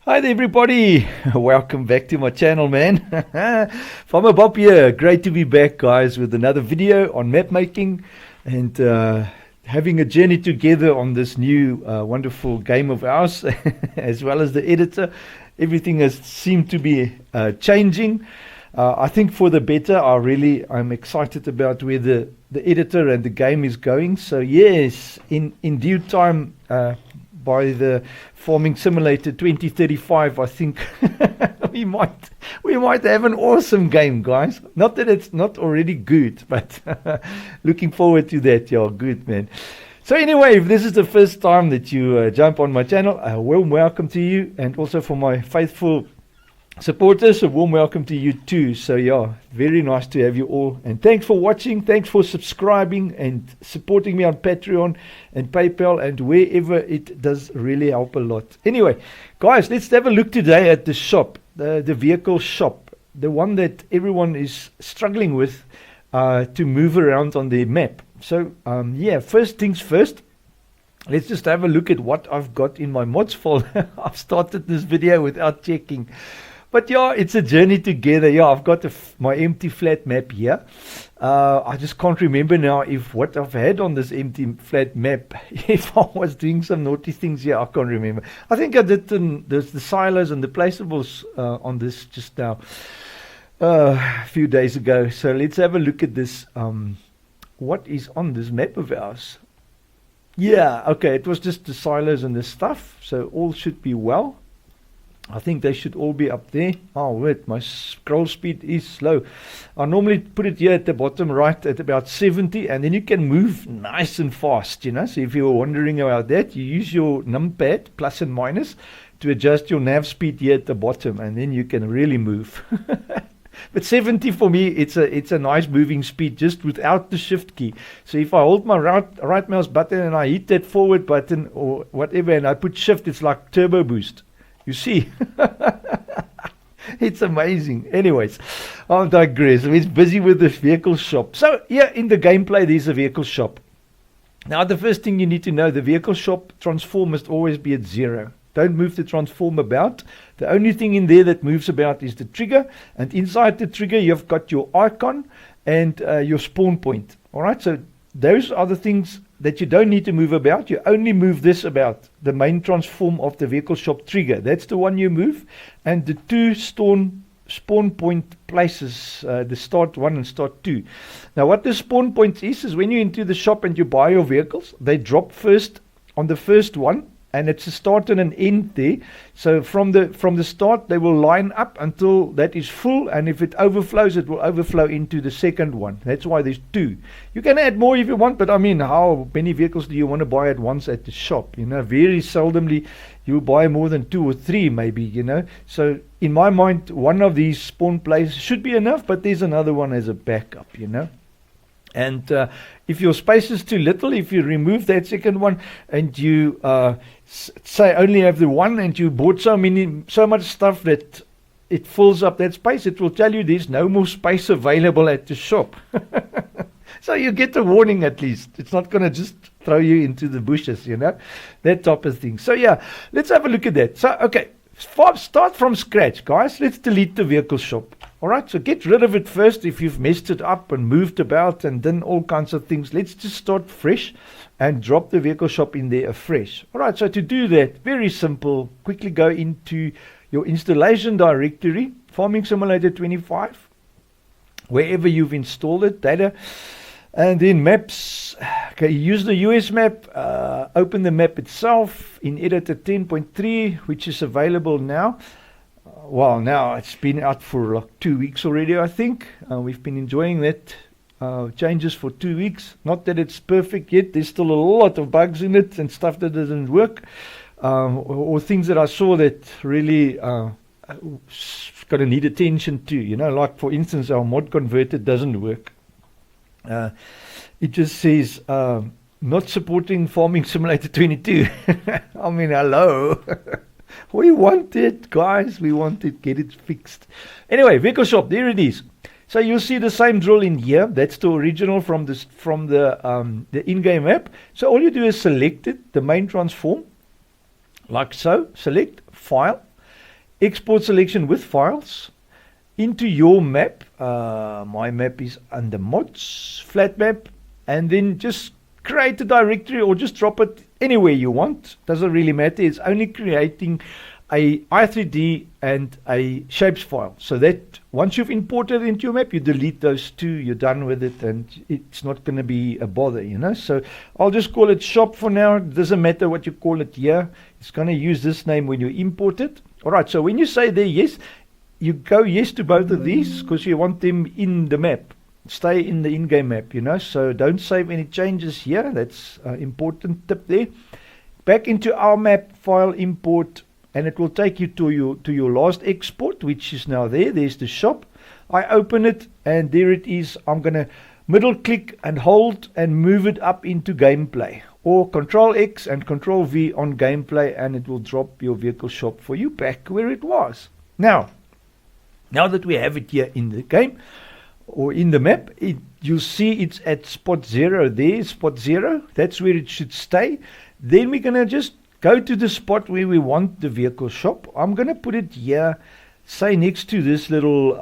Hi there everybody, welcome back to my channel, man. Farmer Bob here. Great to be back, guys, with another video on map making and having a journey together on this new wonderful game of ours, as well as the editor. Everything has seemed to be changing, I think for the better. I'm excited about where the editor and the game is going. So yes, in due time, by the Farming Simulator 2035, I think we might have an awesome game, guys. Not that it's not already good, but looking forward to that. Yeah, good, man. So anyway, if this is the first time that you jump on my channel, a warm welcome to you, and also for my faithful supporters, a warm welcome to you too. So yeah, very nice to have you all, and thanks for watching, thanks for subscribing and supporting me on Patreon and PayPal and wherever. It does really help a lot. Anyway, guys, let's have a look today at the shop, the vehicle shop, the one that everyone is struggling with to move around on their map. So yeah, first things first, let's just have a look at what I've got in my mods folder. I've started this video without checking. But yeah, it's a journey together. Yeah, I've got my empty flat map here. I just can't remember now if what I've had on this empty flat map, if I was doing some naughty things here, I can't remember. I think I did the silos and the placeables on this just now, a few days ago. So let's have a look at this. What is on this map of ours? Yeah, okay, it was just the silos and the stuff. So all should be well. I think they should all be up there. Oh wait, my scroll speed is slow. I normally put it here at the bottom right at about 70, and then you can move nice and fast, you know. So if you were wondering about that, you use your numpad plus and minus to adjust your nav speed here at the bottom, and then you can really move. But 70 for me, it's a nice moving speed just without the shift key. So if I hold my right mouse button and I hit that forward button or whatever, and I put shift, it's like turbo boost. You see, it's amazing. Anyways, I'll digress. It's busy with the vehicle shop. So yeah, in the gameplay, there's a vehicle shop. Now, the first thing you need to know, the vehicle shop transform must always be at 0. Don't move the transform about. The only thing in there that moves about is the trigger. And inside the trigger, you've got your icon and your spawn point. All right, so those are the things that you don't need to move about. You only move this about, the main transform of the vehicle shop trigger. That's the one you move. And the two spawn point places, the start 1 and start 2. Now what the spawn point is when you into the shop and you buy your vehicles, they drop first on the first one, and it's a start and an end there. So from the start, they will line up until that is full, and if it overflows, it will overflow into the second one. That's why there's 2. You can add more if you want, but I mean, how many vehicles do you want to buy at once at the shop? You know, very seldomly you buy more than 2 or 3 maybe, you know. So in my mind, one of these spawn places should be enough, but there's another one as a backup, you know. And if your space is too little, if you remove that second one and you say only have the one, and you bought so much stuff that it fills up that space, it will tell you there's no more space available at the shop. So you get a warning at least. It's not going to just throw you into the bushes, you know, that type of thing. So yeah, let's have a look at that. So okay, start from scratch, guys. Let's delete the vehicle shop. All right, so get rid of it first if you've messed it up and moved about and done all kinds of things. Let's just start fresh and drop the vehicle shop in there afresh. All right, so to do that, very simple. Quickly go into your installation directory, Farming Simulator 25, wherever you've installed it, data, and then maps. Okay, use the US map, open the map itself in editor 10.3, which is available now. Well, now it's been out for like 2 weeks already, I think. We've been enjoying that changes for 2 weeks. Not that it's perfect yet. There's still a lot of bugs in it and stuff that doesn't work, or things that I saw that really going to need attention to. You know, like for instance, our mod converter doesn't work. It just says not supporting Farming Simulator 22. I mean, hello. We want it, guys. We want it. Get it fixed. Anyway, vehicle shop. There it is. So you'll see the same drill in here. That's the original from the in-game app. So all you do is select it, the main transform, like so. Select File, export selection with files, into your map. My map is under mods, flat map, and then just create a directory or just drop it anywhere you want. Doesn't really matter. It's only creating a i3D and a shapes file. So that once you've imported into your map, you delete those two, you're done with it, and it's not going to be a bother, you know. So I'll just call it shop for now. It doesn't matter what you call it here. It's going to use this name when you import it. All right, so when you say there yes, you go yes to both of these because you want them in the map. Stay in the in-game map, you know. So don't save any changes here. That's an important tip there. Back into our map, file, import, and it will take you to your last export, which is now there. There's the shop. I open it, and there it is. I'm going to middle click and hold and move it up into gameplay, or Control X and Control V on gameplay, and it will drop your vehicle shop for you back where it was. Now that we have it here in the game or in the map, you'll see it's at spot 0 there, spot 0. That's where it should stay. Then we're going to just go to the spot where we want the vehicle shop. I'm going to put it here, say next to this little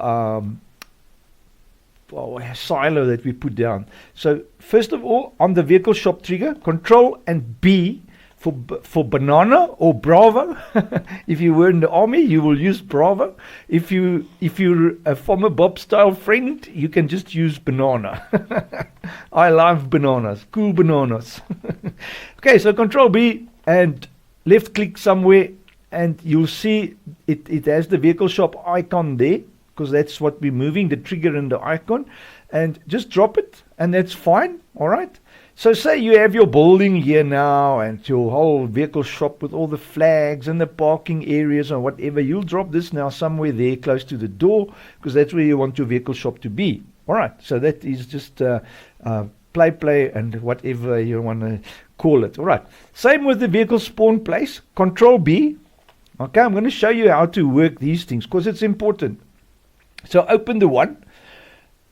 silo that we put down. So first of all, on the vehicle shop trigger, Control and B for banana or Bravo. If you were in the army, you will use Bravo. If you're a former Bob style friend, you can just use banana. I love bananas, cool bananas. Okay, so Control B and left click somewhere, and you'll see it has the vehicle shop icon there, because that's what we're moving, the trigger and the icon, and just drop it, and that's fine. All right. So say you have your building here now and your whole vehicle shop with all the flags and the parking areas or whatever. You'll drop this now somewhere there close to the door, because that's where you want your vehicle shop to be. All right. So that is just play and whatever you want to call it. All right. Same with the vehicle spawn place. Control B. Okay. I'm going to show you how to work these things because it's important. So open the one.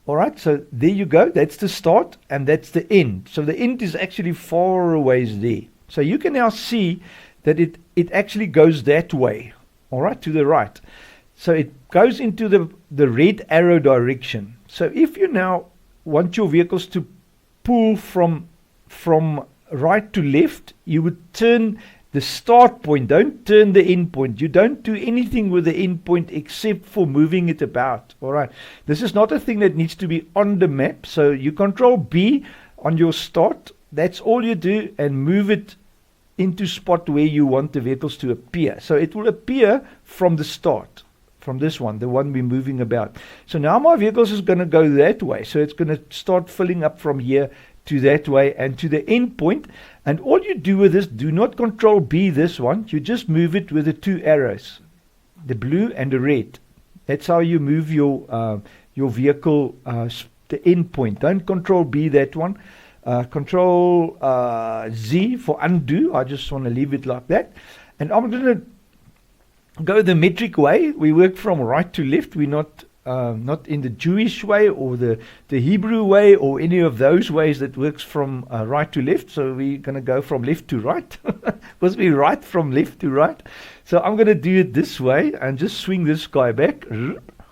All right, so there you go. That's the start and that's the end. So the end is actually far away there. So you can now see that it actually goes that way, all right, to the right. So it goes into the red arrow direction. So if you now want your vehicles to pull from right to left, you would turn the start point. Don't turn the end point. You don't do anything with the end point except for moving it about. All right. This is not a thing that needs to be on the map. So you Control B on your start. That's all you do, and move it into spot where you want the vehicles to appear. So it will appear from the start, from this one, the one we're moving about. So now my vehicles is going to go that way. So it's going to start filling up from here to that way and to the end point. And all you do with this, do not Control B this one. You just move it with the two arrows, the blue and the red. That's how you move your vehicle, the end point. Don't Control B that one. Control Z for undo. I just want to leave it like that. And I'm going to go the metric way. We work from right to left. We're not in the Jewish way or the Hebrew way or any of those ways that works from right to left. So we're going to go from left to right because we right from left to right. So I'm going to do it this way and just swing this guy back.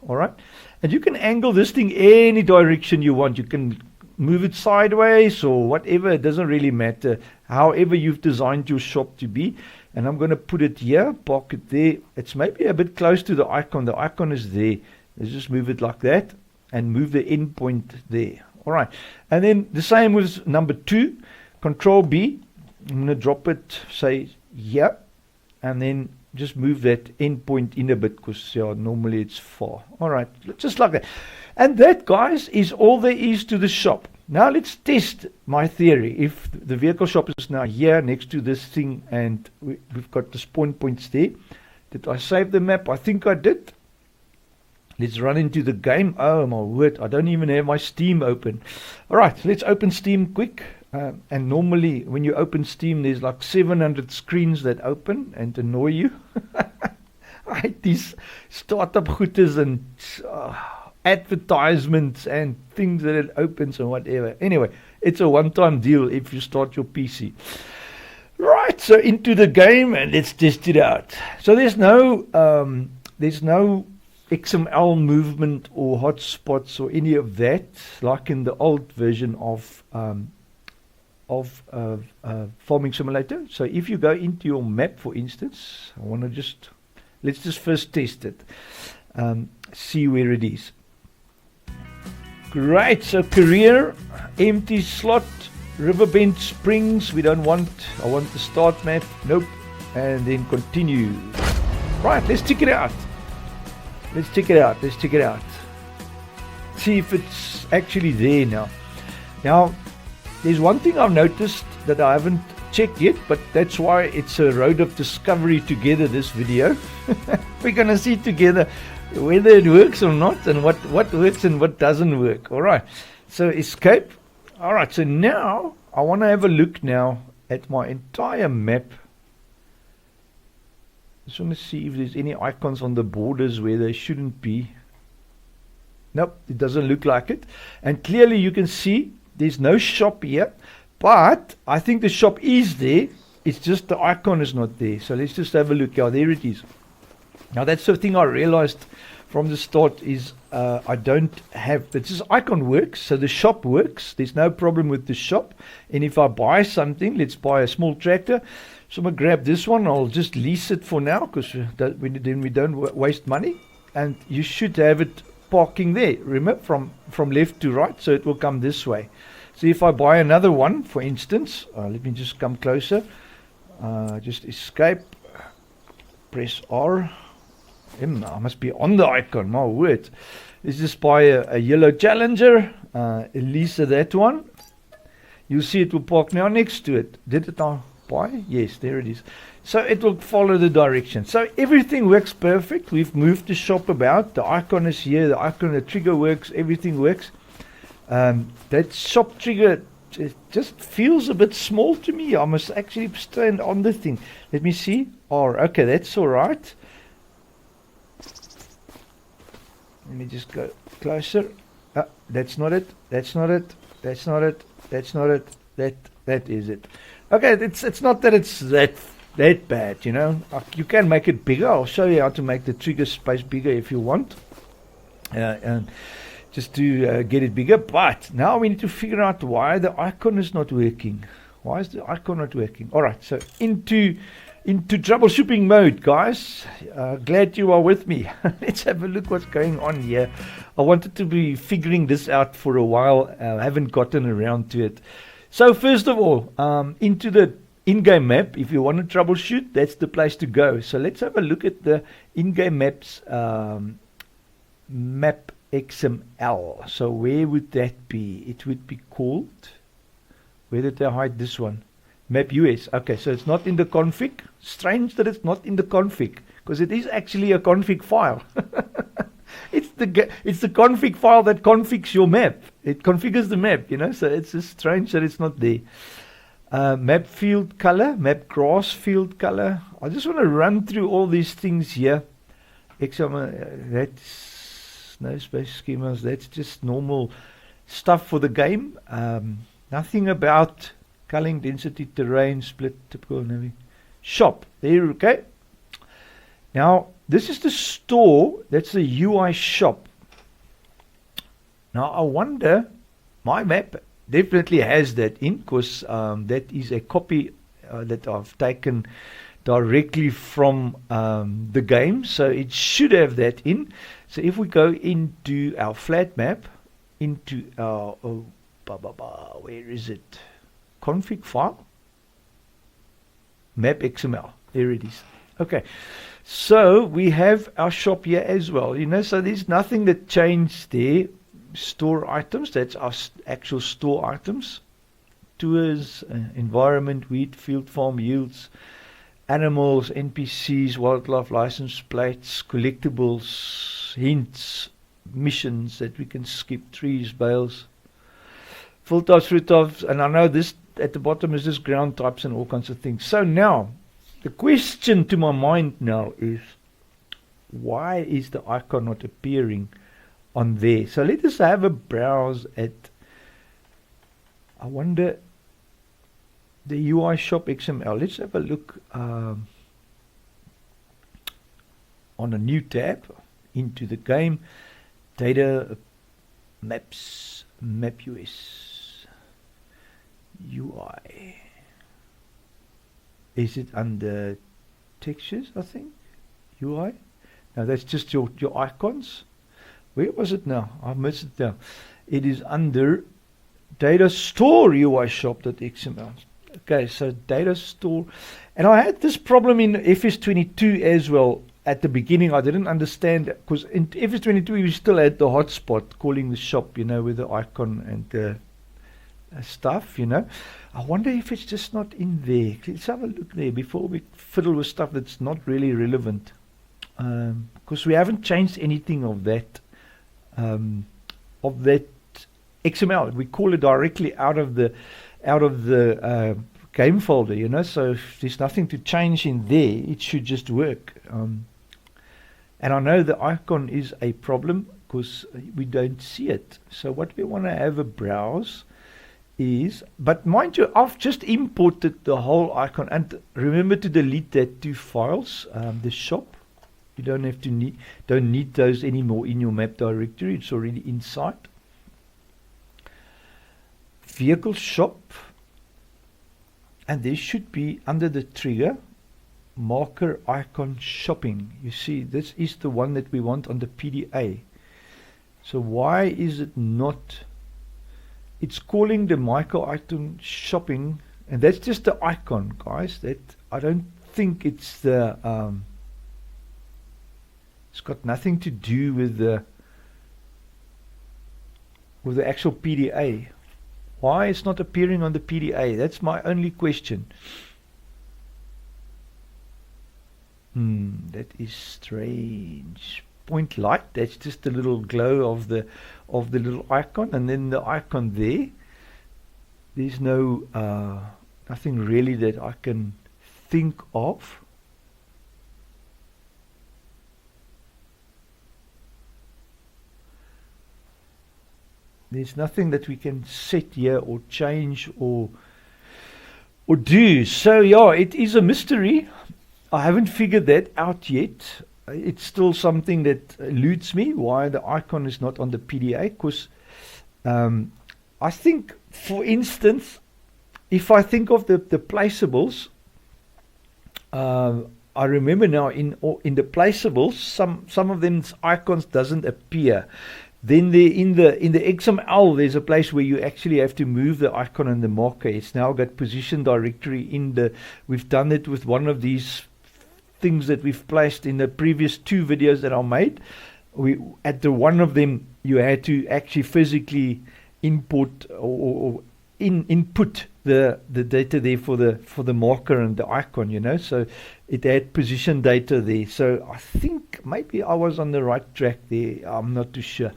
All right. And you can angle this thing any direction you want. You can move it sideways or whatever. It doesn't really matter. However you've designed your shop to be. And I'm going to put it here, park it there. It's maybe a bit close to the icon. The icon is there. Let's just move it like that and move the end point there. All right. And then the same with number 2. Control B. I'm going to drop it, say, here. And then just move that end point in a bit because normally it's far. All right. Just like that. And that, guys, is all there is to the shop. Now let's test my theory. If the vehicle shop is now here next to this thing and we've got the spawn points there. Did I save the map? I think I did. Let's run into the game. Oh my word, I don't even have my Steam open. Alright, let's open Steam quick. And normally when you open Steam, there's like 700 screens that open and annoy you. I hate these startup gooders and advertisements and things that it opens and whatever. Anyway, it's a one-time deal if you start your PC. Right, so into the game and let's test it out. So there's no there's no XML movement or hotspots or any of that, like in the old version of Farming Simulator. So if you go into your map, for instance, let's just first test it, see where it is. Great, so career, empty slot, Riverbend Springs, I want the start map, nope, and then continue. Right, let's check it out. See if it's actually there now. Now, there's one thing I've noticed that I haven't checked yet, but that's why it's a road of discovery together, this video. We're going to see together whether it works or not, and what works and what doesn't work. Alright, so escape. Alright, so now I want to have a look now at my entire map. Just want to see if there's any icons on the borders where they shouldn't be. Nope, it doesn't look like it. And clearly you can see there's no shop here, but I think the shop is there. It's just the icon is not there. So let's just have a look. Yeah, there it is. Now that's the thing I realized from the start is I don't have, this icon works, so the shop works. There's no problem with the shop. And if I buy something, let's buy a small tractor. So I'm going to grab this one. I'll just lease it for now because then we don't waste money. And you should have it parking there, remember, from left to right, so it will come this way. So if I buy another one, for instance, let me just come closer, just escape, press R. I must be on the icon, my word. Let's just buy a yellow Challenger, lease that one. You'll see it will park now next to it. Did it now buy? Yes, there it is. So it will follow the direction. So everything works perfect. We've moved the shop about. The icon is here. The trigger works. Everything works. That shop trigger just feels a bit small to me. I must actually stand on the thing. Let me see. Oh, okay, that's all right. Let me just go closer. That's not it. That's not it. That's not it. That's not it. That is it. Okay, it's not that it's that bad, you know. You can make it bigger. I'll show you how to make the trigger space bigger if you want. And just to get it bigger. But now we need to figure out why the icon is not working. Why is the icon not working? All right, so into troubleshooting mode, guys. Glad you are with me. Let's have a look what's going on here. I wanted to be figuring this out for a while. I haven't gotten around to it. So first of all, into the in-game map. If you want to troubleshoot, that's the place to go. So let's have a look at the in-game maps, map XML. So where would that be? It would be called, where did they hide this one? Map US. Okay, so it's not in the config. Strange that it's not in the config, because it is actually a config file. It's the config file that configs your map. It configures the map, you know. So it's just strange that it's not there. Map field color, map grass field color. I just want to run through all these things here. XML, that's no space schemas. That's just normal stuff for the game. Nothing about culling, density, terrain, split, typical navy. Shop. There, okay. Now, this is the store. That's the UI shop. Now, I wonder, my map definitely has that in, because that is a copy that I've taken directly from the game. So it should have that in. So if we go into our flat map, into our, where is it? Config file, map XML. There it is. Okay, so we have our shop here as well. You know, so there's nothing that changed there. Store items, that's our actual store items. Tours, environment, wheat, field, farm, yields, animals, NPCs, wildlife, license plates, collectibles, hints, missions that we can skip, trees, bales, full types, fruit types, and I know this at the bottom is just ground types and all kinds of things. So now, the question to my mind now is, why is the icon not appearing on there? So let us have a browse at, I wonder, the UI shop XML. Let's have a look. on a new tab into the game, data maps, MapUS, UI. Is it under textures, I think? UI? No, that's just your icons. Where was it now? I missed it now. It is under data store UI shop.xml. Okay, so data store. And I had this problem in FS22 as well. At the beginning, I didn't understand, because in FS22 we still had the hotspot calling the shop, with the icon and the stuff, I wonder if it's just not in there. Let's have a look there before we fiddle with stuff that's not really relevant. Because we haven't changed anything of that XML. We call it directly out of the game folder, so if there's nothing to change in there, it should just work. And I know the icon is a problem because we don't see it. So what we want to have a browse is, but mind you, I've just imported the whole icon, and remember to delete that 2 files, the shop. You don't need those anymore in your map directory. It's already inside. Vehicle shop, and there should be under the trigger marker icon shopping. You see, this is the one that we want on the PDA. So why is it not? It's calling the micro item shopping, and that's just the icon, guys. That I don't think it's the it's got nothing to do with the actual PDA. Why it's not appearing on the PDA? That's my only question. That is strange. Point light, that's just a little glow of the little icon, and then the icon there's no nothing really that I can think of. There's nothing that we can set here or change or do. So yeah, it is a mystery. I haven't figured that out yet. It's still something that eludes me, why the icon is not on the PDA. Because I think, for instance, if I think of the placeables, I remember now in the placeables, some of them's icons doesn't appear. Then in the XML, there's a place where you actually have to move the icon and the marker. It's now got position directory in the. We've done it with one of these things that we've placed in the previous 2 videos that I made. At the one of them, you had to actually physically import or input the data there for the marker and the icon, so it had position data there. So I think maybe I was on the right track there. I'm not too sure.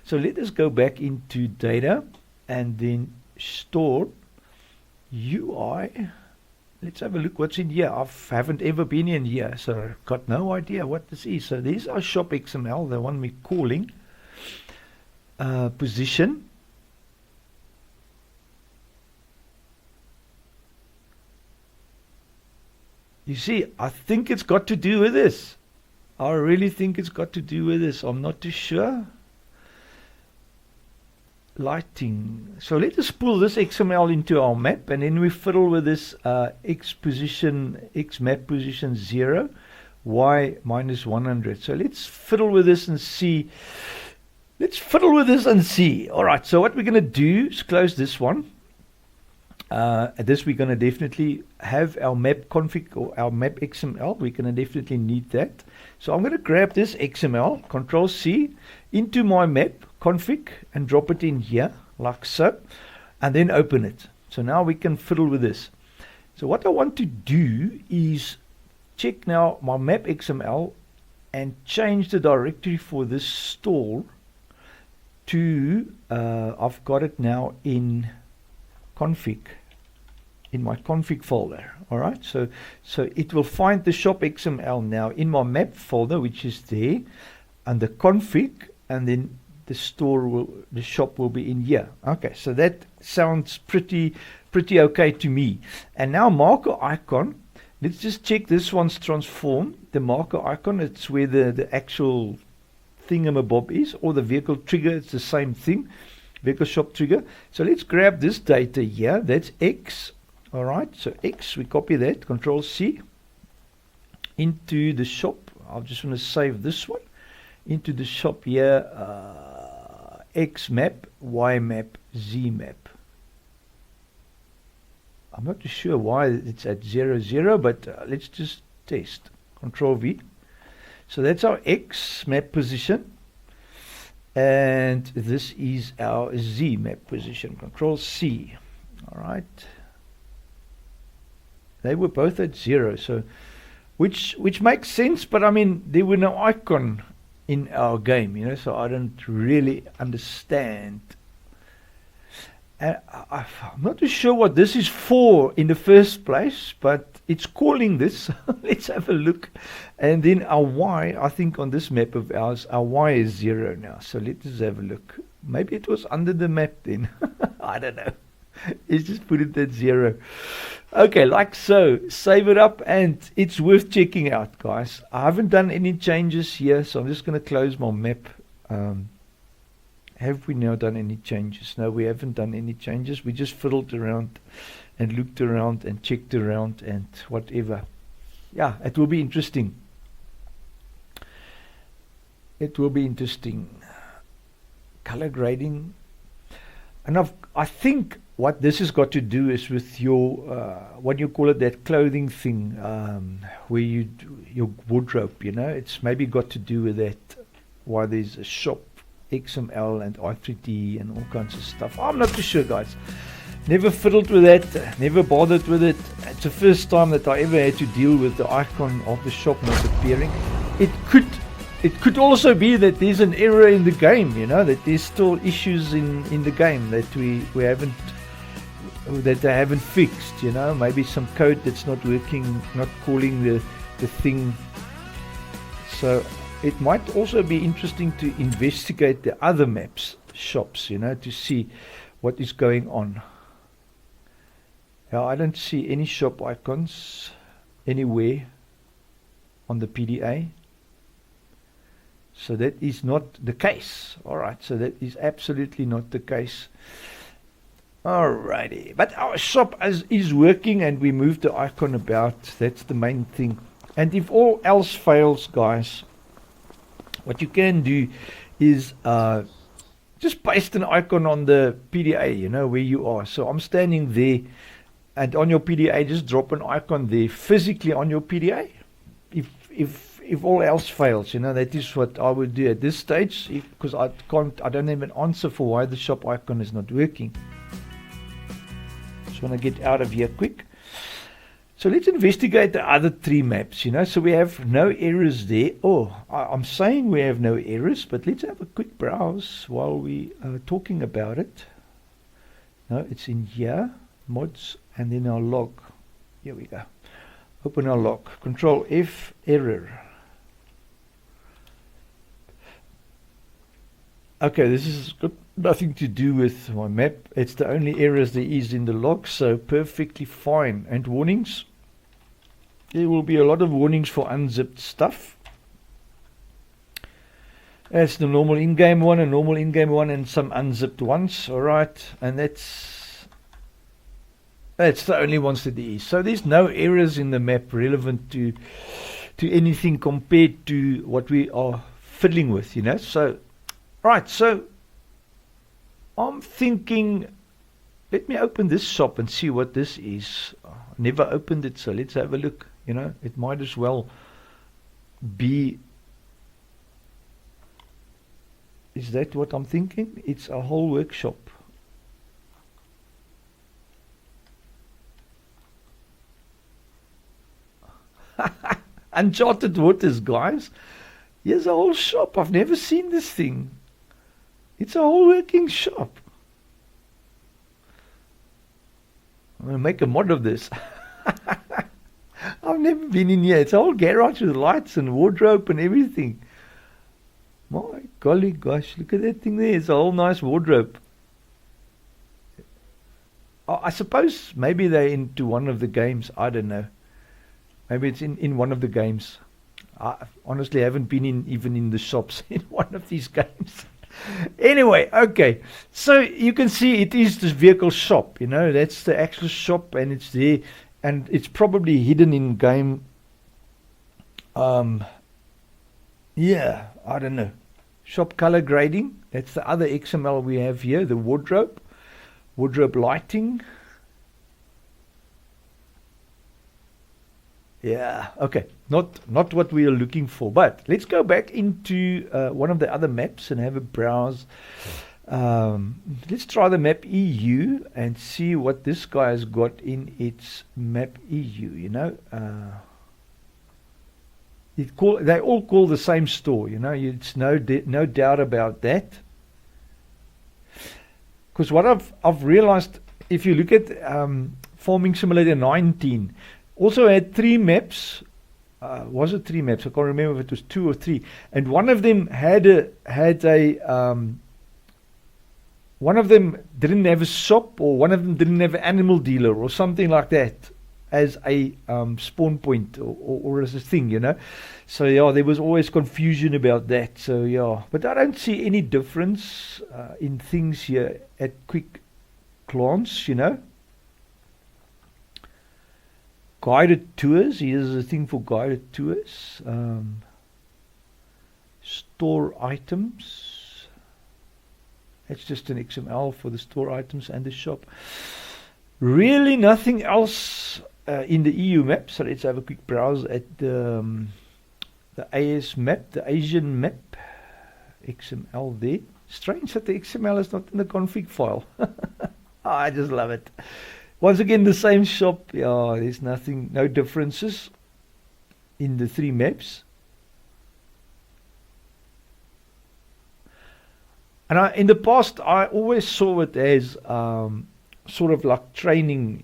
So let us go back into data and then store UI. Let's have a look what's in here. I haven't ever been in here, so I've got no idea what this is. So there's our shop XML, the one we're calling position. You see, I think it's got to do with this. I really think it's got to do with this. I'm not too sure. Lighting. So let us pull this XML into our map, and then we fiddle with this x map position 0, y minus 100. So let's fiddle with this and see. All right. So what we're going to do is close this one. This we're going to definitely have our map config or our map XML. We're going to definitely need that. So I'm going to grab this XML, Control C, into my map config and drop it in here like so, and then open it. So now we can fiddle with this. So what I want to do is check now my map XML and change the directory for this store to I've got it now in config, in my config folder. All right, so it will find the shop XML now in my map folder, which is there under config, and then the shop will be in here. Okay, so that sounds pretty okay to me. And now marker icon Let's just check this one's transformed. The marker icon, it's where the actual thingamabob is, or the vehicle trigger, it's the same thing. Vehicle shop trigger. So let's grab this data here. That's X. Alright, so X, we copy that, Control C. Into the shop. I just want to save this one. Into the shop here. X map, Y map, Z map. I'm not too sure why it's at 0, 0, but let's just test. Control V. So that's our X map position. And this is our Z map position. Control C. Alright. They were both at 0. So which makes sense, but I mean there were no icon in our game, you know, so I don't really understand. I'm not too sure what this is for in the first place, but it's calling this. Let's have a look. And then our Y, I think on this map of ours, our Y is 0 now. So let's have a look. Maybe it was under the map then. I don't know. Let's just put it at 0. Okay, like so. Save it up, and it's worth checking out, guys. I haven't done any changes here, so I'm just going to close my map. Have we now done any changes? No, we haven't done any changes. We just fiddled around and looked around and checked around and whatever. Yeah, it will be interesting. It will be interesting. Color grading. And I think what this has got to do is with your, what you call it, that clothing thing, where you do your wardrobe, you know. It's maybe got to do with that, why there's a shop XML and i3D and all kinds of stuff. I'm not too sure, guys. Never fiddled with that, never bothered with it. It's the first time that I ever had to deal with the icon of the shop not appearing. It could also be that there's an error in the game, you know, that there's still issues in the game that we haven't, that they haven't fixed, you know. Maybe some code that's not working, not calling the thing. So it might also be interesting to investigate the other maps, shops, you know, to see what is going on. Now, I don't see any shop icons anywhere on the PDA. So that is not the case. Alright, so that is absolutely not the case. Alrighty, but our shop is working, and we moved the icon about. That's the main thing. And if all else fails, guys, what you can do is just paste an icon on the PDA, you know, where you are. So I'm standing there, and on your PDA, just drop an icon there physically on your PDA. If all else fails, you know, that is what I would do at this stage, because I don't have an answer for why the shop icon is not working. Just want to get out of here quick. So let's investigate the other 3 maps, you know. So we have no errors there. Oh, I'm saying we have no errors, but let's have a quick browse while we are talking about it. No, it's in here, mods, and then our log. Here we go. Open our log. Control F, error. Okay, this has got nothing to do with my map. It's the only errors there is in the log, so perfectly fine. And warnings. There will be a lot of warnings for unzipped stuff. That's the normal in-game one, a normal in-game one, and some unzipped ones. Alright, and that's the only ones that there is. So there's no errors in the map relevant to anything compared to what we are fiddling with, you know. So, right, so I'm thinking, let me open this shop and see what this is. I never opened it, so let's have a look. You know, it might as well be. Is that what I'm thinking? It's a whole workshop. Uncharted waters, guys. Here's a whole shop. I've never seen this thing. It's a whole working shop. I'm going to make a mod of this. I've never been in here. It's a whole garage with lights and wardrobe and everything. My golly gosh, look at that thing there. It's a whole nice wardrobe. I suppose maybe they're into one of the games. I don't know. Maybe it's in one of the games. I honestly haven't been even in the shops in one of these games. Anyway, okay. So you can see it is this vehicle shop. That's the actual shop, and it's there, and it's probably hidden in game. Yeah, I don't know. Shop color grading. That's the other XML we have here. The wardrobe lighting. Yeah, okay, not what we are looking for, but let's go back into one of the other maps and have a browse. Let's try the map EU and see what this guy has got in its map EU. They all call the same store. It's no doubt about that. Because what I've realized, if you look at Farming Simulator 19. Also had 3 maps. Was it 3 maps? I can't remember if it was 2 or 3. And one of them one of them didn't have a shop, or one of them didn't have an animal dealer, or something like that, as a spawn point or as a thing, So yeah, there was always confusion about that. So yeah, but I don't see any difference in things here at quick glance, Guided tours. Here's a thing for guided tours. Store items. That's just an XML for the store items and the shop. Really nothing else in the EU map. So let's have a quick browse at the AS map, the Asian map. XML there. Strange that the XML is not in the config file. I just love it. Once again, the same shop. Yeah, there's no differences in the 3 maps. And in the past, I always saw it as sort of like training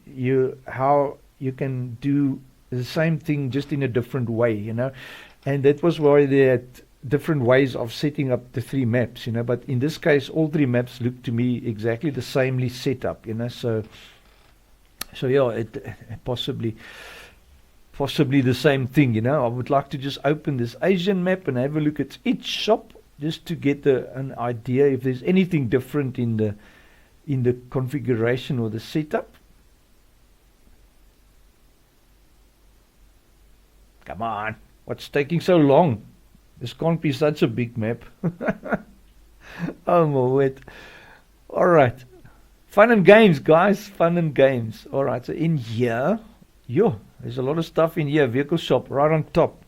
how you can do the same thing just in a different way, And that was why they had different ways of setting up the 3 maps, But in this case, all 3 maps look to me exactly the samely set up, So yeah, it possibly the same thing, I would like to just open this Asian map and have a look at each shop just to get an idea if there's anything different in the configuration or the setup. Come on, what's taking so long? This can't be such a big map. Oh my word. All right. Fun and games, guys. Fun and games. All right. So in here, there's a lot of stuff in here. Vehicle shop right on top.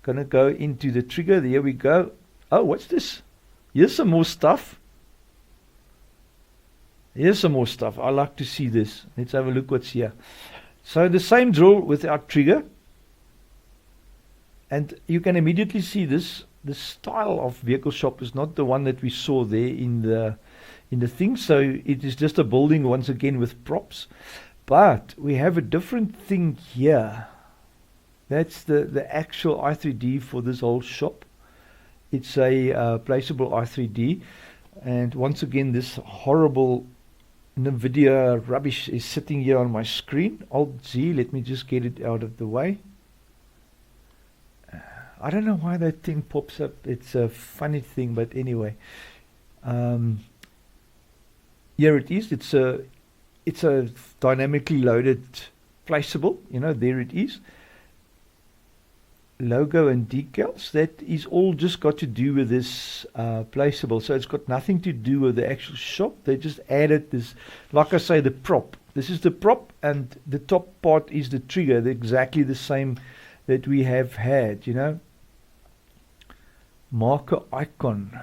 Gonna go into the trigger. There we go. Oh, what's this? Here's some more stuff. I like to see this. Let's have a look what's here. So the same drill with our trigger. And you can immediately see this. The style of vehicle shop is not the one that we saw there in the thing. So it is just a building once again with props. But we have a different thing here. That's the actual i3D for this whole shop. It's a placeable i3D. And once again, this horrible NVIDIA rubbish is sitting here on my screen. Alt-Z, let me just get it out of the way. I don't know why that thing pops up. It's a funny thing, but anyway. Here it is. It's a dynamically loaded placeable. There it is. Logo and decals. That is all just got to do with this placeable. So it's got nothing to do with the actual shop. They just added this, like I say, the prop. This is the prop, and the top part is the trigger. They're exactly the same that we have had. Marker icon.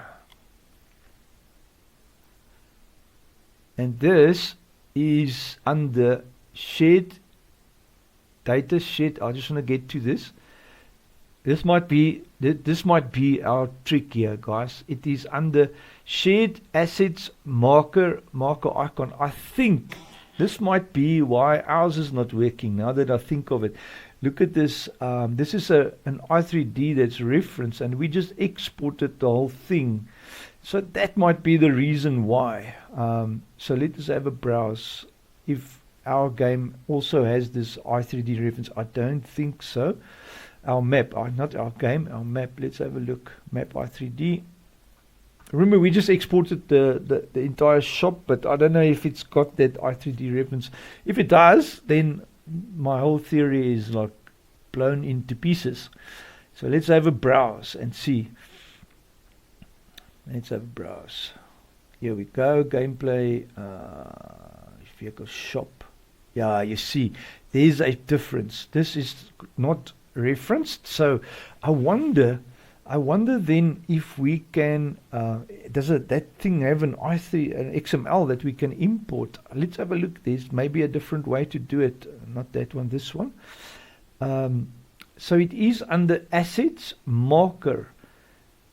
And this is under shared data shed. I just want to get to this. This might be our trick here, guys. It is under shared assets marker icon. I think this might be why ours is not working now that I think of it. Look at this. This is an i3D that's referenced, and we just exported the whole thing. So that might be the reason why. So let us have a browse. If our game also has this i3D reference. I don't think so. Our map, not our game, our map. Let's have a look. Map i3D. Remember, we just exported the entire shop, but I don't know if it's got that i3D reference. If it does, then my whole theory is like blown into pieces. So let's have a browse and see. Let's have a browse. Here we go. Gameplay. Vehicle shop. Yeah, you see, there's a difference. This is not referenced. So I wonder then if we can, does that thing have an i3, an XML that we can import? Let's have a look. There's maybe a different way to do it. Not that one, this one. So it is under assets marker.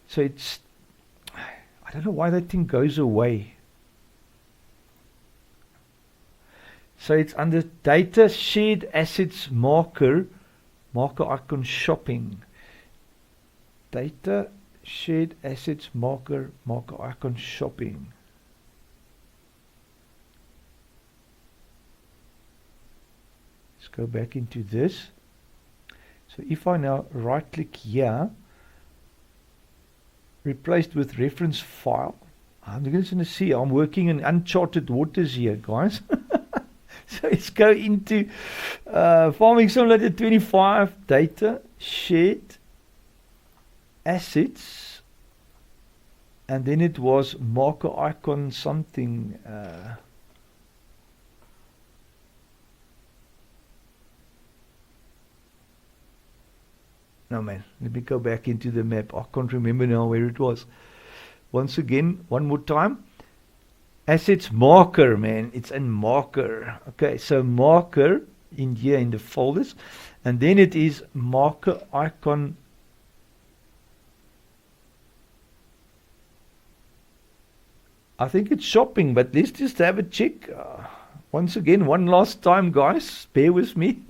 So it's, I don't know why that thing goes away. So it's under data shared assets marker icon shopping. Data shared assets marker icon shopping. Let's go back into this. So if I now right click here, replaced with reference file, I'm just going to see I'm working in uncharted waters here, guys. So let's go into Farming Simulator 25, data, shared, assets, and then it was marker icon something. No man, let me go back into the map. I can't remember now where it was. Once again, one more time. Assets marker, man. It's in marker. Okay, so marker in here in the folders. And then it is marker icon. I think it's shopping, but let's just have a check. Once again, one last time, guys. Bear with me.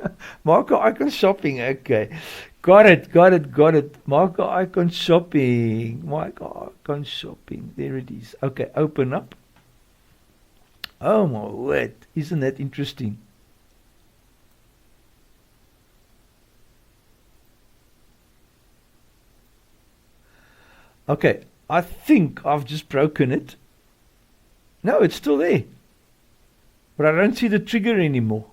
Marker icon shopping. Okay. Got it. Marker icon shopping. Marker icon shopping. There it is. Okay, open up. Oh my word, isn't that interesting? Okay, I think I've just broken it. No, it's still there. But I don't see the trigger anymore.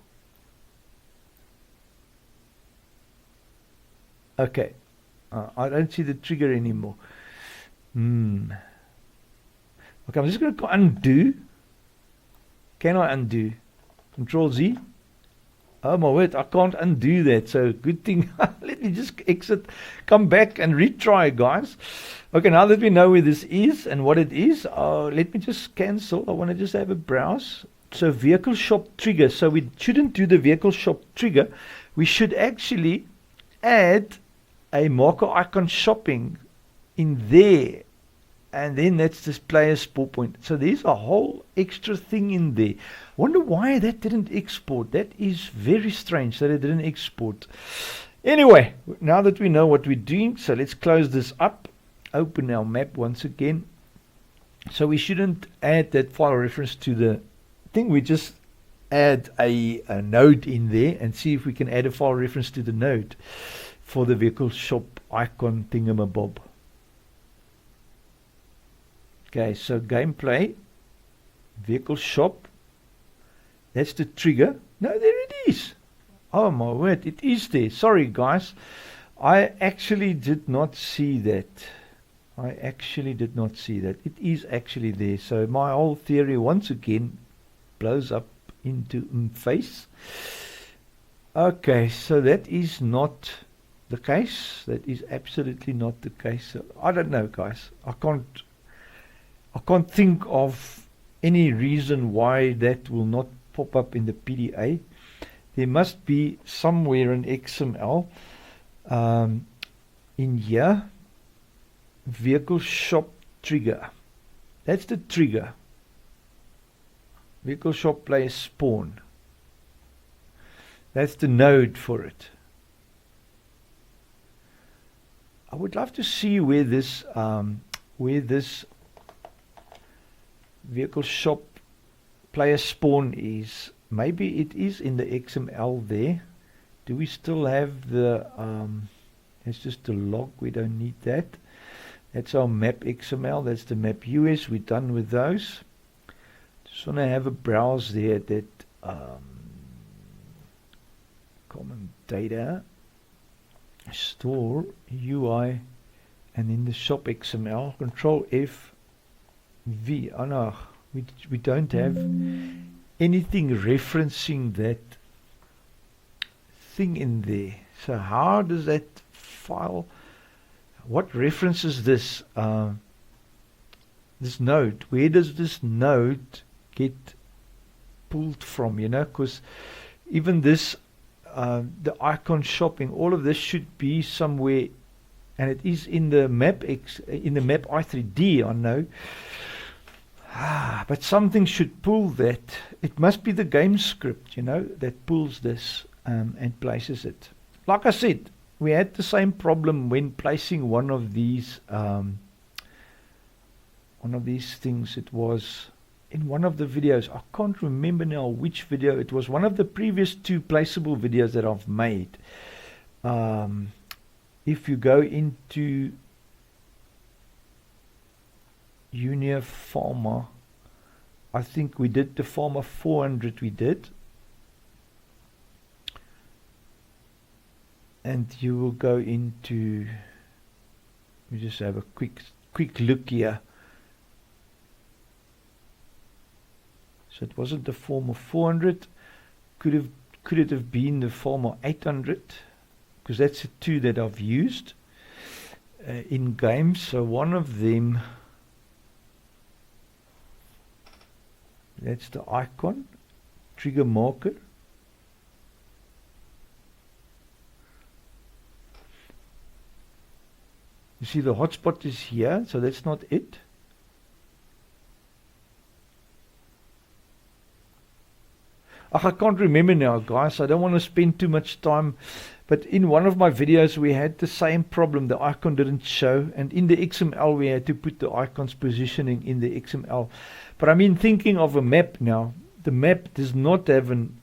Okay, I don't see the trigger anymore. Okay, I'm just going to undo. Can I undo? Control Z. Oh my word, I can't undo that. So good thing. Let me just exit, come back and retry, guys. Okay, now that we know where this is and what it is, let me just cancel. I want to just have a browse. So vehicle shop trigger. So we shouldn't do the vehicle shop trigger. We should actually add a marker icon shopping in there. And then that's this player spawn point. So there's a whole extra thing in there. Wonder why that didn't export. That is very strange that it didn't export. Anyway, now that we know what we're doing, so let's close this up. Open our map once again. So we shouldn't add that file reference to the thing. We just add a node in there and see if we can add a file reference to the node for the vehicle shop icon thingamabob. Okay, so gameplay, vehicle shop, that's the trigger. No, there it is. Oh my word, it is there. Sorry guys, I actually did not see that. It is actually there. So my whole theory once again blows up into face. Okay, so that is not the case. That is absolutely not the case. So I don't know, guys. I can't think of any reason why that will not pop up in the PDA. There must be somewhere an XML in here. Vehicle shop trigger. That's the trigger. Vehicle shop player spawn. That's the node for it. I would love to see where this vehicle shop player spawn is. maybe it is in the XML there. Do we still have the, it's just a log, we don't need that. That's our map XML, that's the map US, we're done with those. Just want to have a browse there that common data, store UI, and in the shop XML, Control F, V. Oh no, we don't have anything referencing that thing in there. So how does that file, what references this this node? Where does this node get pulled from? You know, because even this the icon shopping, all of this should be somewhere, and it is in the map i3D, I know. But something should pull that. It must be the game script, you know, that pulls this and places it. Like I said, we had the same problem when placing one of these things. It was in one of the videos. I can't remember now which video. It was one of the previous 2 placeable videos that I've made. If you go into Junior Farmer, I think we did the Farmer 400, we did. And you will go into, we just have a quick look here. So it wasn't the Farmer 400. Could it have been the Farmer 800? Because that's the 2 that I've used in games. So one of them, that's the icon, trigger marker. You see the hotspot is here, so that's not it. I can't remember now, guys. I don't want to spend too much time. But in one of my videos, we had the same problem. The icon didn't show. And in the XML, we had to put the icon's positioning in the XML. But I mean, thinking of a map now, the map does not have an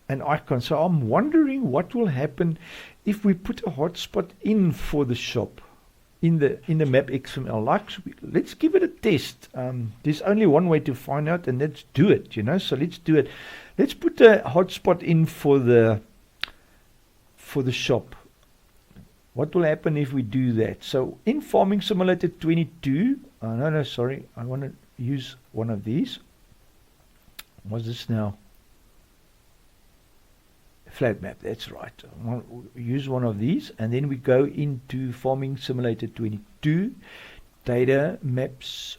icon. So I'm wondering what will happen if we put a hotspot in for the shop in the map XML. Let's give it a test. There's only one way to find out, and let's do it, you know. So let's do it. Let's put a hotspot in for the shop. What will happen if we do that? So in Farming Simulator 22, no, sorry, I want to use one of these. What's this now? Flat map, that's right. Use one of these, and then we go into Farming Simulator 22, data, maps,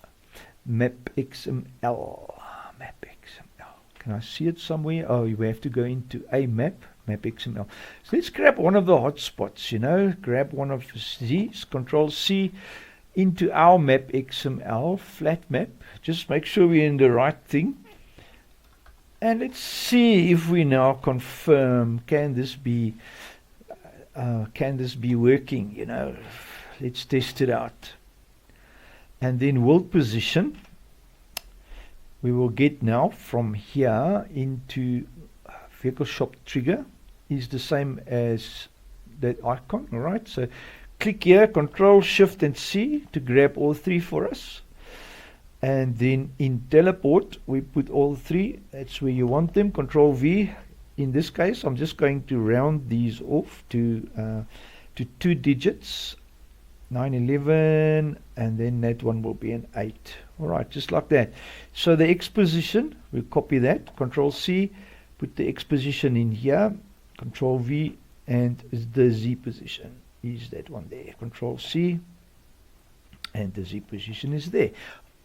map XML. Can I see it somewhere? Oh, we have to go into a map XML. So let's grab one of the hotspots, you know, grab one of these, Control C, into our map XML, flat map. Just make sure we're in the right thing. And let's see if we now confirm, can this be working, you know. Let's test it out. And then world position, we will get now from here into vehicle shop trigger is the same as that icon. All right, so click here, Control Shift and C to grab all 3 for us. And then in teleport, we put all 3. That's where you want them. Control V. In this case, I'm just going to round these off to 2 digits, 911, and then that one will be an 8. All right, just like that. So the X position, we'll copy that. Control C, put the X position in here. Control V, and the Z position is that one there. Control C, and the Z position is there.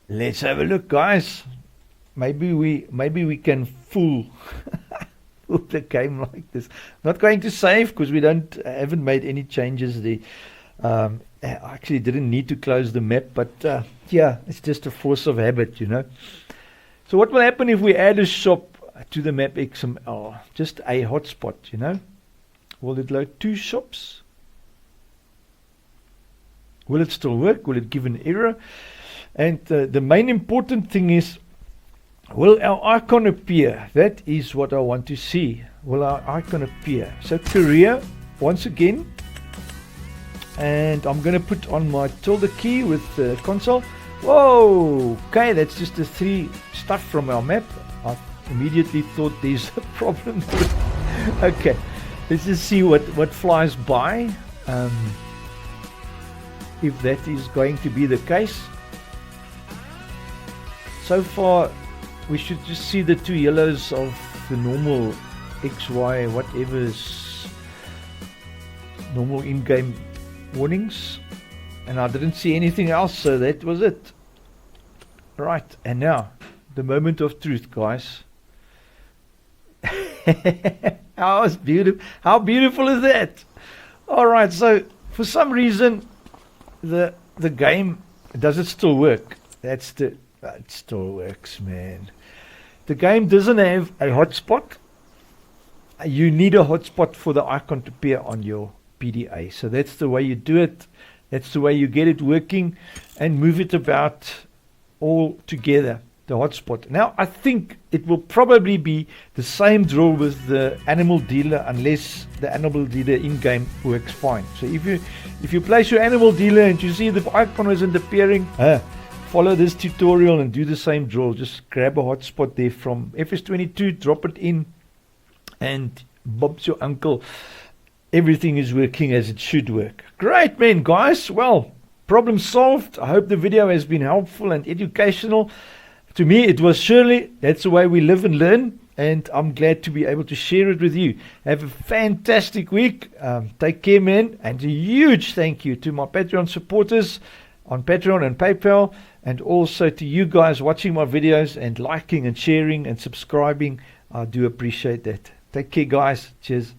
Let's have a look, guys. Maybe we can fool the game like this. Not going to save because we haven't made any changes there. I actually didn't need to close the map, but yeah, it's just a force of habit, you know. So what will happen if we add a shop to the map XML? Just a hotspot, you know. Will it load 2 shops? Will it still work? Will it give an error? And the main important thing is Will our icon appear? That is what I want to see. Will our icon appear? So career, once again, and I'm going to put on my tilde key with the console. Whoa, okay, that's just the 3 stuff from our map. I immediately thought there's a problem. Okay, let's just see what flies by, if that is going to be the case. So far we should just see the 2 yellows of the normal XY whatever's normal in-game warnings, and I didn't see anything else, so that was it. Right, and now the moment of truth, guys. How beautiful is that? Alright, so for some reason the game, does it still work? It still works, man. The game doesn't have a hotspot. You need a hotspot for the icon to appear on your PDA. So that's the way you do it. That's the way you get it working and move it about all together, the hotspot. Now, I think it will probably be the same drill with the animal dealer, unless the animal dealer in-game works fine. So if you place your animal dealer and you see the icon isn't appearing, follow this tutorial and do the same drill. Just grab a hotspot there from FS22, drop it in, and Bob's your uncle. Everything is working as it should work. Great, man, guys. Well, problem solved. I hope the video has been helpful and educational. To me, it was surely. That's the way we live and learn, and I'm glad to be able to share it with you. Have a fantastic week. Take care, man, and a huge thank you to my Patreon supporters on Patreon and PayPal, and also to you guys watching my videos and liking and sharing and subscribing. I do appreciate that. Take care, guys. Cheers.